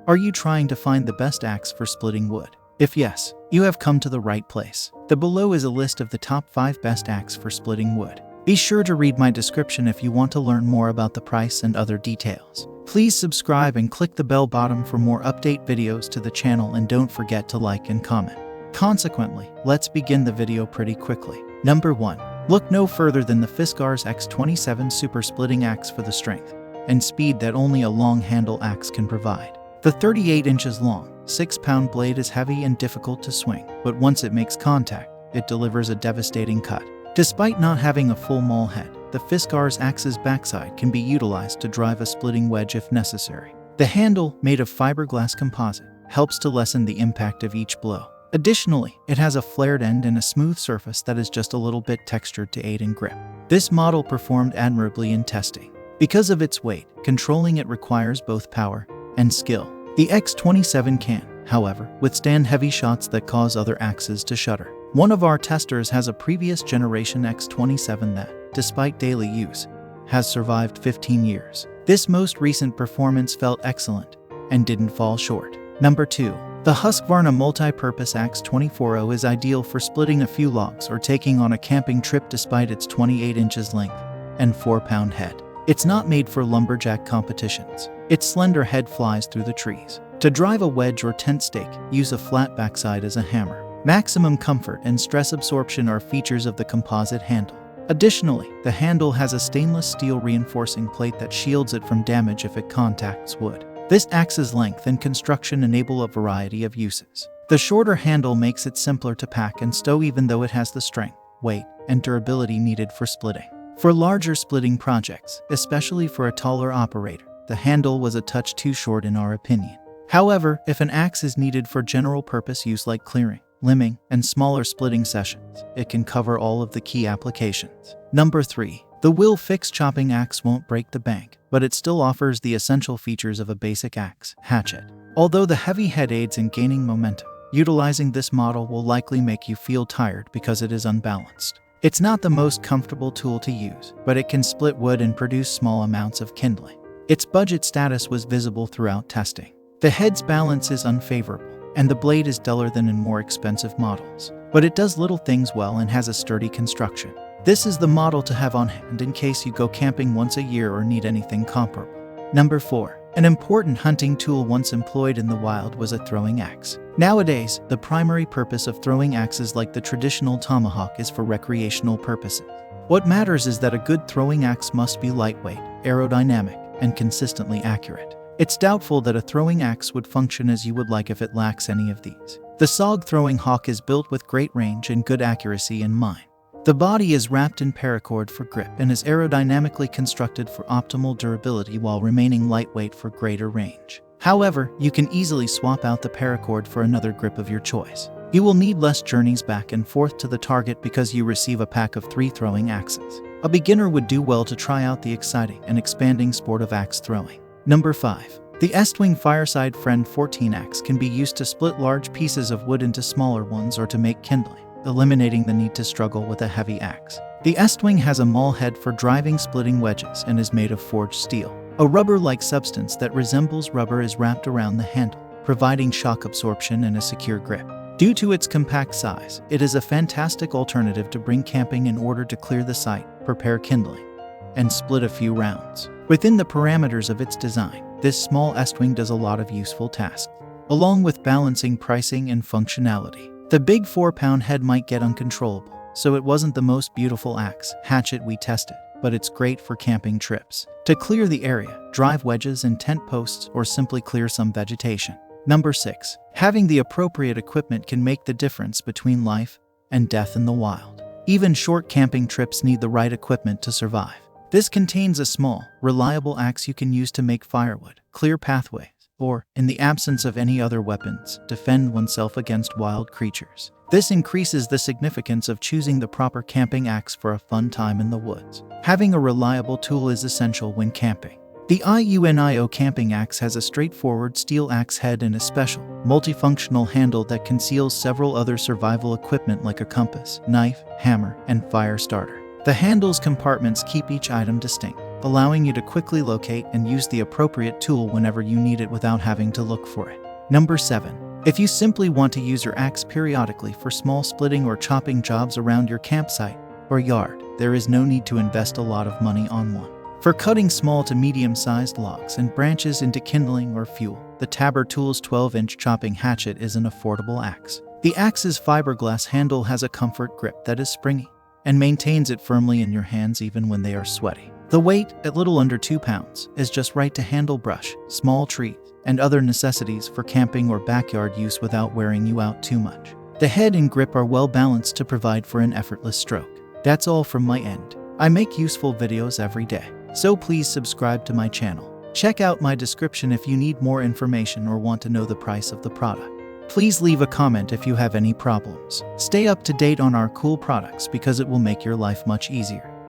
Are you trying to find the best axe for splitting wood? If yes, you have come to the right place. The below is a list of the top 5 best axe for splitting wood. Be sure to read my description if you want to learn more about the price and other details. Please subscribe and click the bell button for more update videos to the channel, and don't forget to like and comment. Consequently, let's begin the video pretty quickly. Number 1. Look no further than the Fiskars X27 Super Splitting Axe for the strength and speed that only a long handle axe can provide. The 38 inches long, 6-pound blade is heavy and difficult to swing, but once it makes contact, it delivers a devastating cut. Despite not having a full maul head, the Fiskars axe's backside can be utilized to drive a splitting wedge if necessary. The handle, made of fiberglass composite, helps to lessen the impact of each blow. Additionally, it has a flared end and a smooth surface that is just a little bit textured to aid in grip. This model performed admirably in testing. Because of its weight, controlling it requires both power and skill. The X27 can, however, withstand heavy shots that cause other axes to shudder. One of our testers has a previous generation X27 that, despite daily use, has survived 15 years. This most recent performance felt excellent and didn't fall short. Number 2. The Husqvarna Multi-Purpose Axe 240 is ideal for splitting a few logs or taking on a camping trip despite its 28 inches length and 4-pound head. It's not made for lumberjack competitions. Its slender head flies through the trees. To drive a wedge or tent stake, use a flat backside as a hammer. Maximum comfort and stress absorption are features of the composite handle. Additionally, the handle has a stainless steel reinforcing plate that shields it from damage if it contacts wood. This axe's length and construction enable a variety of uses. The shorter handle makes it simpler to pack and stow, even though it has the strength, weight, and durability needed for splitting. For larger splitting projects, especially for a taller operator, the handle was a touch too short in our opinion. However, if an axe is needed for general purpose use like clearing, limbing, and smaller splitting sessions, it can cover all of the key applications. Number 3. The Will Fix chopping axe won't break the bank, but it still offers the essential features of a basic axe, hatchet. Although the heavy head aids in gaining momentum, utilizing this model will likely make you feel tired because it is unbalanced. It's not the most comfortable tool to use, but it can split wood and produce small amounts of kindling. Its budget status was visible throughout testing. The head's balance is unfavorable, and the blade is duller than in more expensive models, but it does little things well and has a sturdy construction. This is the model to have on hand in case you go camping once a year or need anything comparable. Number 4. An important hunting tool once employed in the wild was a throwing axe. Nowadays, the primary purpose of throwing axes like the traditional tomahawk is for recreational purposes. What matters is that a good throwing axe must be lightweight, aerodynamic, and consistently accurate. It's doubtful that a throwing axe would function as you would like if it lacks any of these. The SOG Throwing Hawk is built with great range and good accuracy in mind. The body is wrapped in paracord for grip and is aerodynamically constructed for optimal durability while remaining lightweight for greater range. However, you can easily swap out the paracord for another grip of your choice. You will need less journeys back and forth to the target because you receive a pack of 3 throwing axes. A beginner would do well to try out the exciting and expanding sport of axe throwing. Number 5. The Estwing Fireside Friend 14 axe can be used to split large pieces of wood into smaller ones or to make kindling, eliminating the need to struggle with a heavy axe. The Estwing has a maul head for driving splitting wedges and is made of forged steel. A rubber-like substance that resembles rubber is wrapped around the handle, providing shock absorption and a secure grip. Due to its compact size, it is a fantastic alternative to bring camping in order to clear the site, prepare kindling, and split a few rounds. Within the parameters of its design, this small Estwing does a lot of useful tasks, along with balancing pricing and functionality. The big 4-pound head might get uncontrollable, so it wasn't the most beautiful axe hatchet we tested, but it's great for camping trips, to clear the area, drive wedges and tent posts, or simply clear some vegetation. Number 6. Having the appropriate equipment can make the difference between life and death in the wild. Even short camping trips need the right equipment to survive. This contains a small, reliable axe you can use to make firewood, clear pathways, or, in the absence of any other weapons, defend oneself against wild creatures. This increases the significance of choosing the proper camping axe for a fun time in the woods. Having a reliable tool is essential when camping. The IUNIO camping axe has a straightforward steel axe head and a special, multifunctional handle that conceals several other survival equipment like a compass, knife, hammer, and fire starter. The handle's compartments keep each item distinct, allowing you to quickly locate and use the appropriate tool whenever you need it without having to look for it. Number 7. If you simply want to use your axe periodically for small splitting or chopping jobs around your campsite or yard, there is no need to invest a lot of money on one. For cutting small to medium-sized logs and branches into kindling or fuel, the Tabor Tools 12-inch chopping hatchet is an affordable axe. The axe's fiberglass handle has a comfort grip that is springy and maintains it firmly in your hands even when they are sweaty. The weight, at little under 2 pounds, is just right to handle brush, small trees, and other necessities for camping or backyard use without wearing you out too much. The head and grip are well balanced to provide for an effortless stroke. That's all from my end. I make useful videos every day, so please subscribe to my channel. Check out my description if you need more information or want to know the price of the product. Please leave a comment if you have any problems. Stay up to date on our cool products because it will make your life much easier.